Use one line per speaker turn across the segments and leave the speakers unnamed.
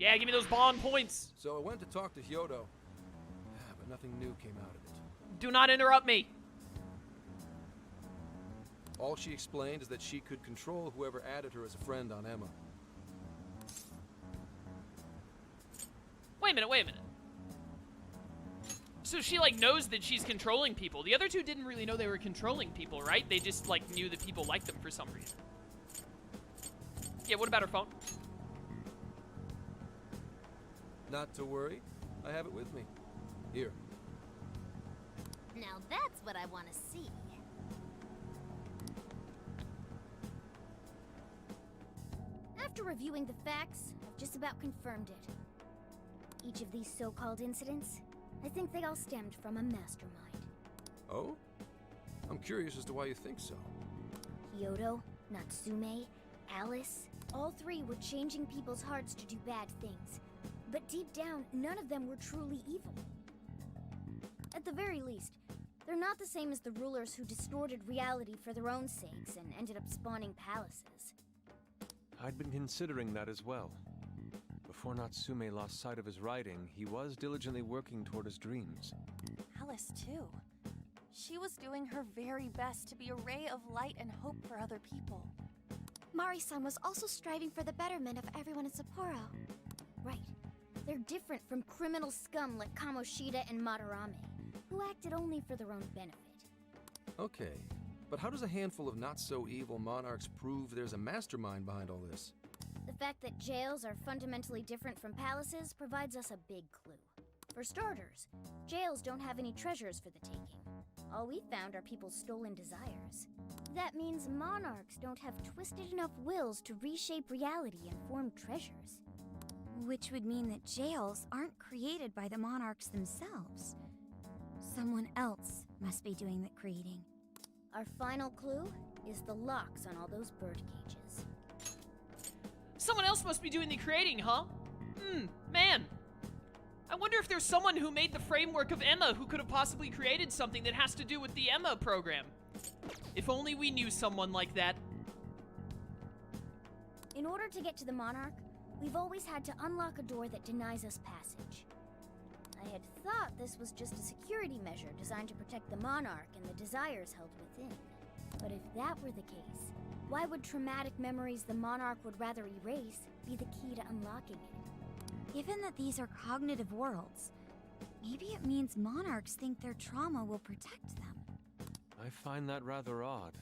Yeah, give me those bond points.
So I went to talk to Hyodo, but nothing new came out of it.
Do not interrupt me.
All she explained is that she could control whoever added her as a friend on Emma.
Wait a minute. So she, like, knows that she's controlling people. The other two didn't really know they were controlling people, right? They just, like, knew that people liked them for some reason. Yeah, what about her phone?
Not to worry. I have it with me. Here.
Now that's what I want to see. After reviewing the facts, I've just about confirmed it. Each of these so-called incidents, I think they all stemmed from a mastermind.
Oh? I'm curious as to why you think so.
Hyodo, Natsume, Alice, all three were changing people's hearts to do bad things. But deep down, none of them were truly evil. At the very least, they're not the same as the rulers who distorted reality for their own sakes and ended up spawning palaces.
I'd been considering that as well. Before Natsume lost sight of his writing, he was diligently working toward his dreams.
Alice, too. She was doing her very best to be a ray of light and hope for other people.
Mari-san was also striving for the betterment of everyone in Sapporo. Right. They're different from criminal scum like Kamoshida and Madarame, who acted only for their own benefit.
Okay, but how does a handful of not-so-evil monarchs prove there's a mastermind behind all this?
The fact that jails are fundamentally different from palaces provides us a big clue. For starters, jails don't have any treasures for the taking. All we found are people's stolen desires. That means monarchs don't have twisted enough wills to reshape reality and form treasures.
Which would mean that jails aren't created by the monarchs themselves. Someone else must be doing the creating.
Our final clue is the locks on all those bird cages.
Someone else must be doing the creating, huh? Man. I wonder if there's someone who made the framework of Emma who could have possibly created something that has to do with the Emma program. If only we knew someone like that.
In order to get to the Monarch, we've always had to unlock a door that denies us passage. I had thought this was just a security measure designed to protect the Monarch and the desires held within. But if that were the case, why would traumatic memories the Monarch would rather erase be the key to unlocking it?
Given that these are cognitive worlds, maybe it means monarchs think their trauma will protect them.
I find that rather odd.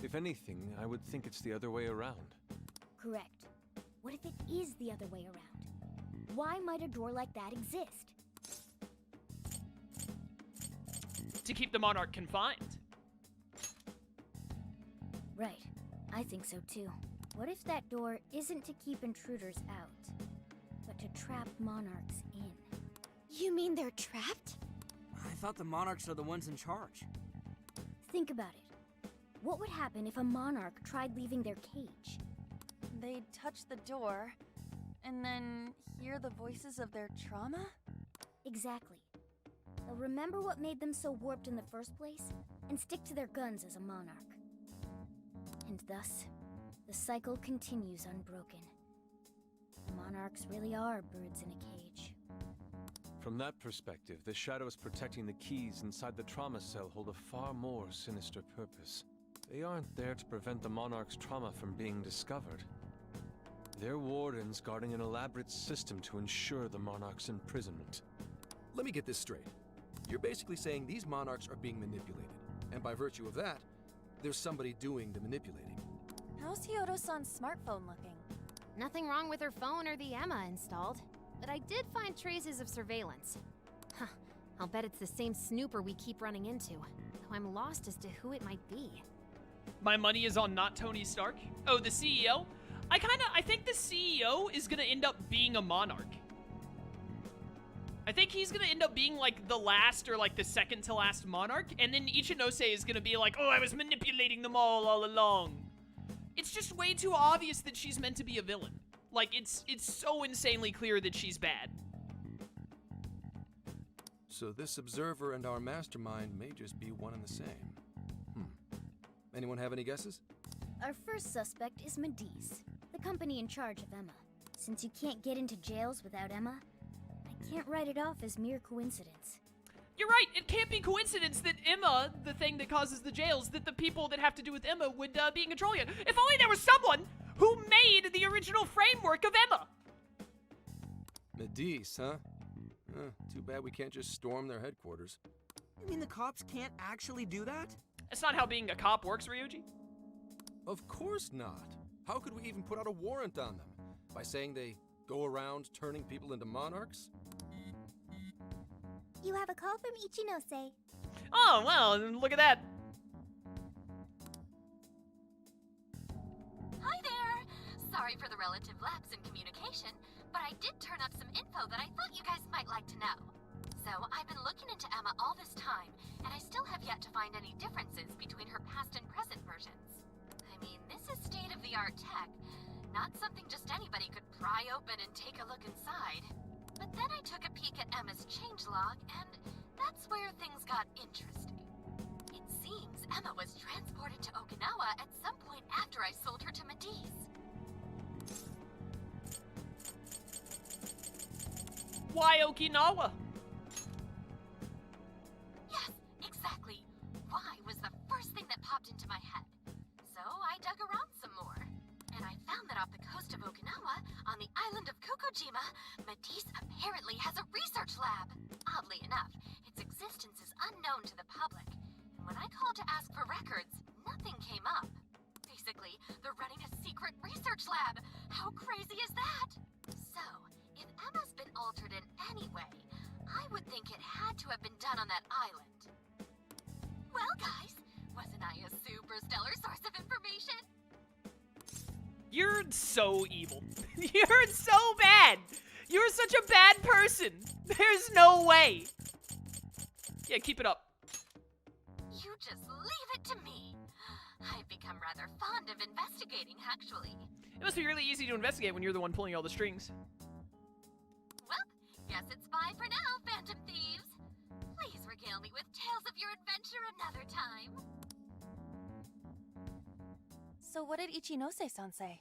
If anything, I would think it's the other way around.
Correct. What if it is the other way around? Why might a door like that exist?
To keep the Monarch confined.
Right. I think so too. What if that door isn't to keep intruders out, but to trap monarchs in?
You mean they're trapped?
I thought the monarchs are the ones in charge.
Think about it. What would happen if a monarch tried leaving their cage?
They'd touch the door, and then hear the voices of their trauma?
Exactly. They'll remember what made them so warped in the first place, and stick to their guns as a monarch. And thus, the cycle continues unbroken. Monarchs really are birds in a cage.
From that perspective, the shadows protecting the keys inside the trauma cell hold a far more sinister purpose. They aren't there to prevent the Monarch's trauma from being discovered. They're wardens guarding an elaborate system to ensure the Monarch's imprisonment.
Let me get this straight. You're basically saying these monarchs are being manipulated, and by virtue of that, there's somebody doing the manipulating.
How's Hyodo-san's smartphone looking?
Nothing wrong with her phone or the Emma installed, but I did find traces of surveillance. Huh, I'll bet it's the same snooper we keep running into, though I'm lost as to who it might be.
My money is on not Tony Stark. Oh, the CEO? I think the CEO is gonna end up being a monarch. I think he's gonna end up being like the last or like the second to last monarch, and then Ichinose is gonna be like, oh, I was manipulating them all along. It's just way too obvious that she's meant to be a villain. Like, it's so insanely clear that she's bad.
So this observer and our mastermind may just be one and the same. Anyone have any guesses?
Our first suspect is Medice, the company in charge of Emma. Since you can't get into jails without Emma, I can't write it off as mere coincidence.
You're right, it can't be coincidence that Emma, the thing that causes the jails, that the people that have to do with Emma would be in control yet. If only there was someone who made the original framework of Emma!
Medice, huh? Too bad we can't just storm their headquarters.
You mean the cops can't actually do that?
That's not how being a cop works, Ryuji.
Of course not. How could we even put out a warrant on them? By saying they go around turning people into monarchs?
You have a call from Ichinose.
Oh, well, look at that.
Hi there! Sorry for the relative lapse in communication, but I did turn up some info that I thought you guys might like to know. So, I've been looking into Emma all this time, and I still have yet to find any differences between her past and present versions. I mean, this is state-of-the-art tech, not something just anybody could pry open and take a look inside. But then I took a peek at Emma's changelog, and that's where things got interesting. It seems Emma was transported to Okinawa at some point after I sold her to Medice.
Why Okinawa?
Yes, exactly. Why was the first thing that popped into my head. So I dug around some more, and I found that off the coast of Okinawa, on the island of Kokojima, Medice apparently has a research lab. Oddly enough, its existence is unknown to the public, and when I called to ask for records, nothing came up. Basically, they're running a secret research lab. How crazy is that? So, if Emma's been altered in any way, I would think it had to have been done on that island. Well, guys, wasn't I a super stellar source of information?
You're so evil. You're so bad. You're such a bad person. There's no way. Yeah, keep it up.
You just leave it to me. I've become rather fond of investigating, actually.
It must be really easy to investigate when you're the one pulling all the strings.
Well, guess it's bye for now, Phantom Thieves. Please regale me with tales of your adventure another time.
So what did Ichinose-san say?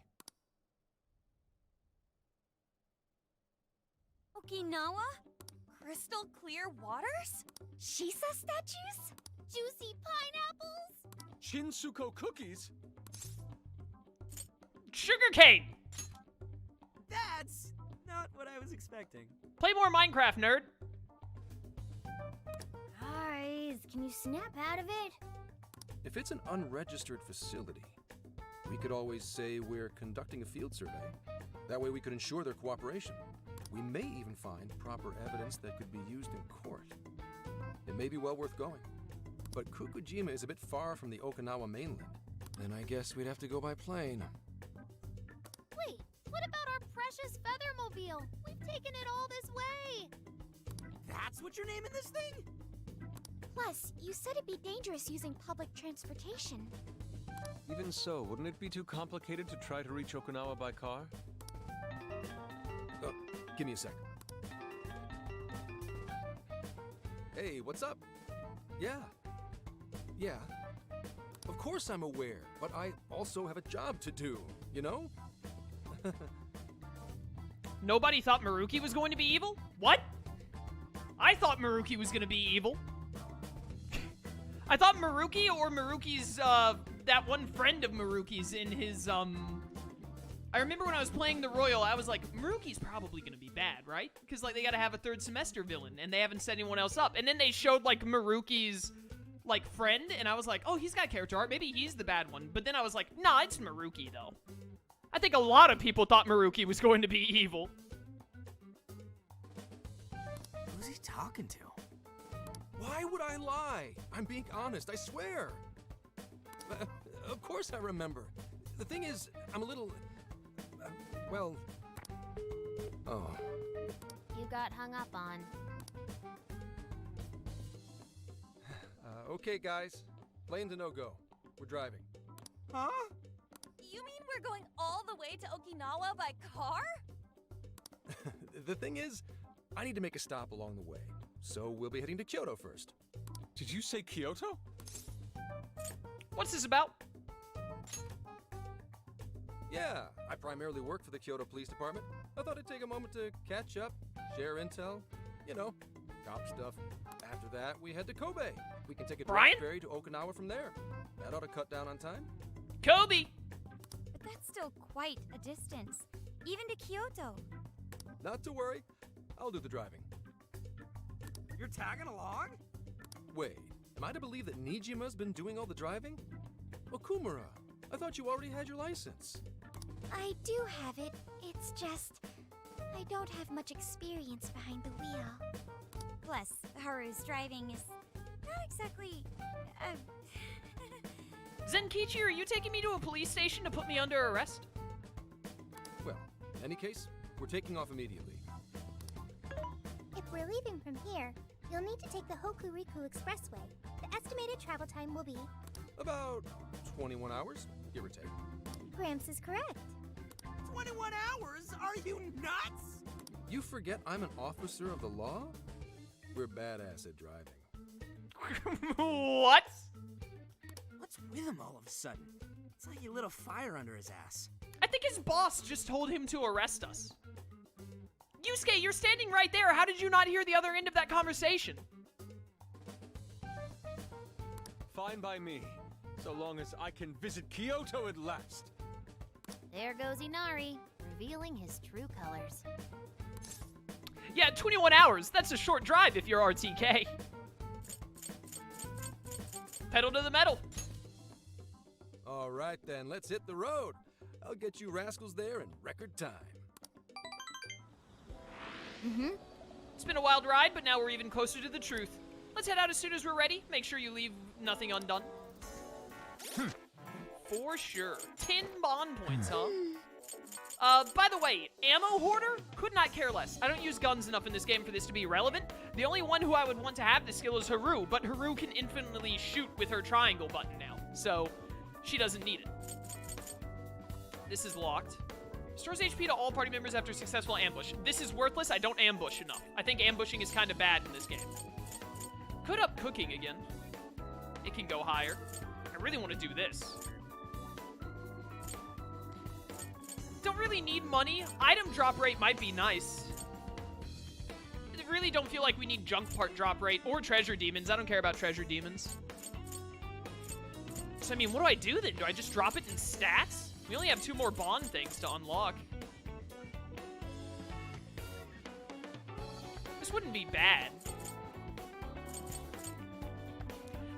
Okinawa?
Crystal clear waters?
Shisa statues? Juicy pineapples?
Shinsuko cookies?
Sugarcane!
That's not what I was expecting.
Play more Minecraft, nerd.
Guys, can you snap out of it?
If it's an unregistered facility, we could always say we're conducting a field survey. That way we could ensure their cooperation. We may even find proper evidence that could be used in court. It may be well worth going. But Kokojima is a bit far from the Okinawa mainland. Then I guess we'd have to go by plane.
Wait, what about our precious Feathermobile? We've taken it all this way.
That's what you're naming this thing?
Plus, you said it'd be dangerous using public transportation.
Even so, wouldn't it be too complicated to try to reach Okinawa by car?
Give me a sec. Hey, what's up? Yeah. Of course I'm aware, but I also have a job to do, you know?
Nobody thought Maruki was going to be evil? What? I thought Maruki was going to be evil. I thought Maruki or Maruki's, that one friend of Maruki's in his, I remember when I was playing the Royal, I was like, Maruki's probably going to be bad, right? Because, like, they got to have a third semester villain, and they haven't set anyone else up. And then they showed, like, Maruki's, like, friend, and I was like, oh, he's got character art. Maybe he's the bad one. But then I was like, nah, it's Maruki, though. I think a lot of people thought Maruki was going to be evil.
Who's he talking to?
Why would I lie? I'm being honest, I swear. Of course I remember. The thing is, I'm a little... well... Oh.
You got hung up on.
Okay, guys. Plane's a no-go. We're driving.
Huh?
You mean we're going all the way to Okinawa by car?
The thing is, I need to make a stop along the way. So we'll be heading to Kyoto first.
Did you say Kyoto?
What's this about?
Yeah, I primarily work for the Kyoto Police Department. I thought I'd take a moment to catch up, share intel, you know, cop stuff. After that, we head to Kobe. We can take a
Brian?
direct ferry to Okinawa from there. That ought to cut down on time.
Kobe!
But that's still quite a distance, even to Kyoto.
Not to worry. I'll do the driving.
You're tagging along?
Wait, am I to believe that Nijima's been doing all the driving? Okumura, I thought you already had your license.
I do have it. It's just, I don't have much experience behind the wheel. Plus, Haru's driving is not exactly.
Zenkichi, are you taking me to a police station to put me under arrest?
Well, in any case, we're taking off immediately.
If we're leaving from here, you'll need to take the Hokuriku Expressway. The estimated travel time will be...
About 21 hours, give or take.
Gramps is correct.
21 hours? Are you nuts?
You forget I'm an officer of the law? We're badass at driving.
What?
What's with him all of a sudden? It's like he lit a fire under his ass.
I think his boss just told him to arrest us. Yusuke, you're standing right there. How did you not hear the other end of that conversation?
Fine by me, so long as I can visit Kyoto at last.
There goes Inari, revealing his true colors.
Yeah, 21 hours. That's a short drive if you're RTK. Pedal to the metal.
All right then, let's hit the road. I'll get you rascals there in record time.
It's been a wild ride, but now we're even closer to the truth. Let's head out as soon as we're ready. Make sure you leave nothing undone. For sure. 10 bond points, huh? By the way, ammo hoarder? Could not care less. I don't use guns enough in this game for this to be relevant. The only one who I would want to have this skill is Haru, but Haru can infinitely shoot with her triangle button now, so she doesn't need it. This is locked. Restores HP to all party members after successful ambush. This is worthless. I don't ambush enough. I think ambushing is kind of bad in this game. Could up cooking again. It can go higher. I really want to do this. Don't really need money. Item drop rate might be nice. I really don't feel like we need junk part drop rate or treasure demons. I don't care about treasure demons. So, I mean, what do I do then? Do I just drop it in stats? We only have 2 more bond things to unlock. This wouldn't be bad.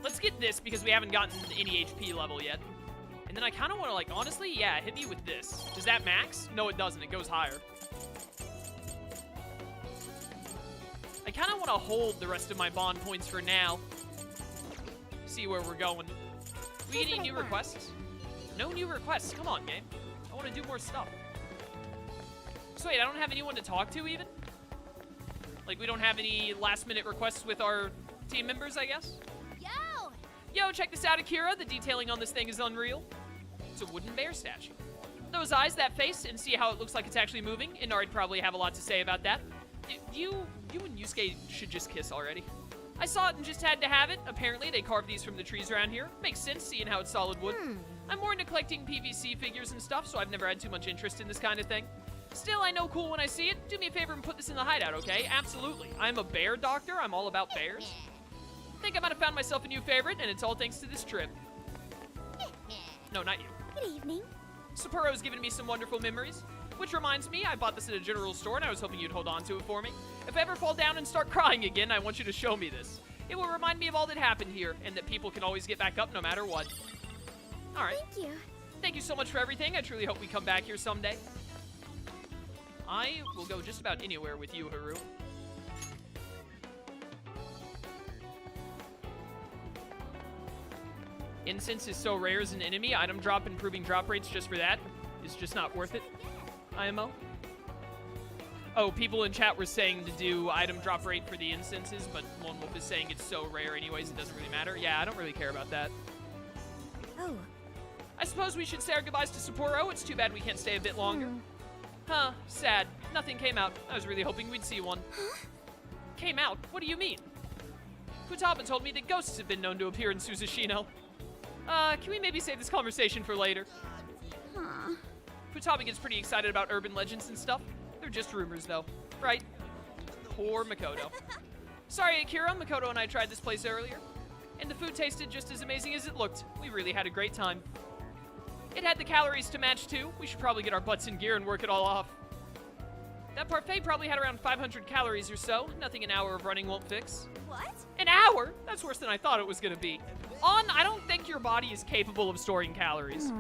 Let's get this because we haven't gotten any HP level yet. And then I kind of want to, like, honestly, yeah, hit me with this. Does that max? No, it doesn't. It goes higher. I kind of want to hold the rest of my bond points for now. See where we're going. We get any new requests? No new requests. Come on, game. I want to do more stuff. So wait, I don't have anyone to talk to even? Like, we don't have any last-minute requests with our team members, I guess? Yo, check this out, Akira. The detailing on this thing is unreal. It's a wooden bear statue. Those eyes, that face, and see how it looks like it's actually moving. Inari'd probably have a lot to say about that. You and Yusuke should just kiss already. I saw it and just had to have it. Apparently, they carved these from the trees around here. Makes sense, seeing how it's solid wood. I'm more into collecting PVC figures and stuff, so I've never had too much interest in this kind of thing. Still, I know cool when I see it. Do me a favor and put this in the hideout, okay? Absolutely. I'm a bear doctor. I'm all about bears. I think I might have found myself a new favorite, and it's all thanks to this trip. No, not you.
Good evening.
Sappuro's given me some wonderful memories. Which reminds me, I bought this at a general store, and I was hoping you'd hold on to it for me. If I ever fall down and start crying again, I want you to show me this. It will remind me of all that happened here, and that people can always get back up no matter what. All right.
Thank you.
Thank you so much for everything. I truly hope we come back here someday. I will go just about anywhere with you, Haru. Incense is so rare as an enemy. Item drop improving drop rates just for that is just not worth it. IMO. Oh, people in chat were saying to do item drop rate for the incenses, but Lone Wolf is saying it's so rare anyways, it doesn't really matter. Yeah, I don't really care about that.
Oh.
I suppose we should say our goodbyes to Sapporo. It's too bad we can't stay a bit longer. Huh, sad. Nothing came out. I was really hoping we'd see one. Came out? What do you mean? Futaba told me that ghosts have been known to appear in Suzushino. Can we maybe save this conversation for later?
Huh.
Futaba gets pretty excited about urban legends and stuff. They're just rumors, though. Right? Poor Makoto. Sorry, Akira. Makoto and I tried this place earlier, and the food tasted just as amazing as it looked. We really had a great time. It had the calories to match, too. We should probably get our butts in gear and work it all off. That parfait probably had around 500 calories or so. Nothing an hour of running won't fix.
What?
An hour? That's worse than I thought it was going to be. I don't think your body is capable of storing calories.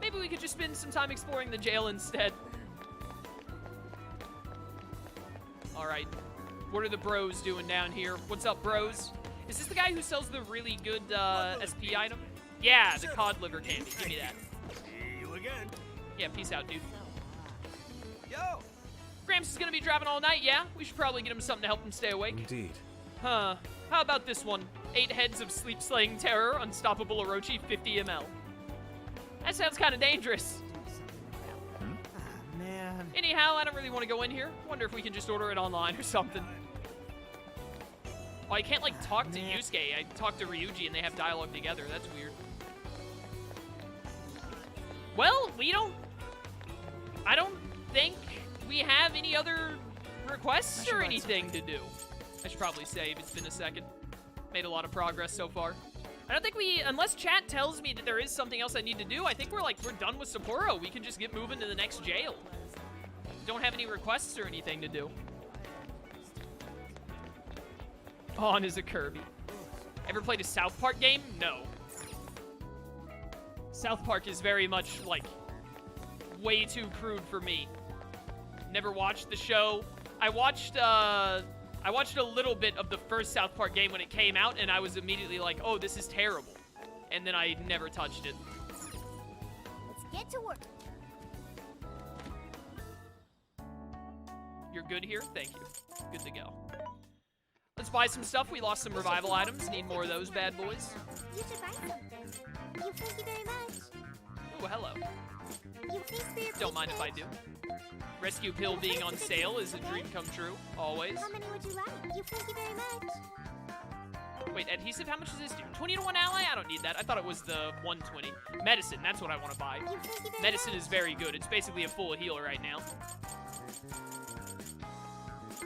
Maybe we could just spend some time exploring the jail instead. Alright. What are the bros doing down here? What's up, bros? Is this the guy who sells the really good SP item? Yeah, the cod liver candy. Give me that.
See you again.
Yeah, peace out, dude.
Yo!
Gramps is gonna be driving all night, yeah? We should probably get him something to help him stay awake.
Indeed.
Huh. How about this one? 8 heads of sleep-slaying terror, unstoppable Orochi, 50 ml. That sounds kind of dangerous.
Man.
Anyhow, I don't really want to go in here. Wonder if we can just order it online or something. Oh, I can't, like, talk to Yusuke. I talk to Ryuji and they have dialogue together. That's weird. Well, I don't think we have any other requests or anything to do. I should probably save. It's been a second. Made a lot of progress so far. I don't think unless chat tells me that there is something else I need to do, I think we're done with Sapporo. We can just get moving to the next jail. Don't have any requests or anything to do. On is a Kirby. Ever played a South Park game? No. South Park is very much, like, way too crude for me. Never watched the show. I watched a little bit of the first South Park game when it came out, and I was immediately like, oh, this is terrible. And then I never touched it.
Let's get to work.
You're good here? Thank you. Good to go. Let's buy some stuff. We lost some revival items. Need more of those bad boys.
You should buy something. Thank you very much.
Ooh, hello.
Thanks for your
Don't mind if I do. Rescue pill being on sale is a dream come true, always.
How many would you like? Thank you very much.
Wait, adhesive, how much does this do? 20 to 1 ally? I don't need that. I thought it was the 120. Medicine, that's what I want to buy. Medicine is very good. It's basically a full healer right now.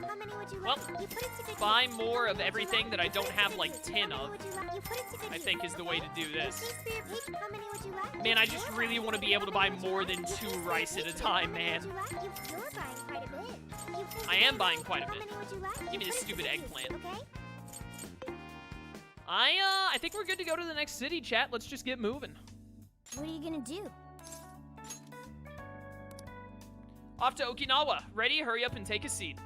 How many would you
Well,
like?
buy more of everything that I don't have like 10 of, I think is the way to do this.
How many would you like?
Man, I just really want to be able to buy more than 2 rice at a time, man.
You're buying quite a bit.
I am buying quite a bit.
How many would you like?
Give me this stupid eggplant.
Okay.
I think we're good to go to the next city, chat. Let's just get moving.
What are you gonna do?
Off to Okinawa. Ready? Hurry up and take a seat.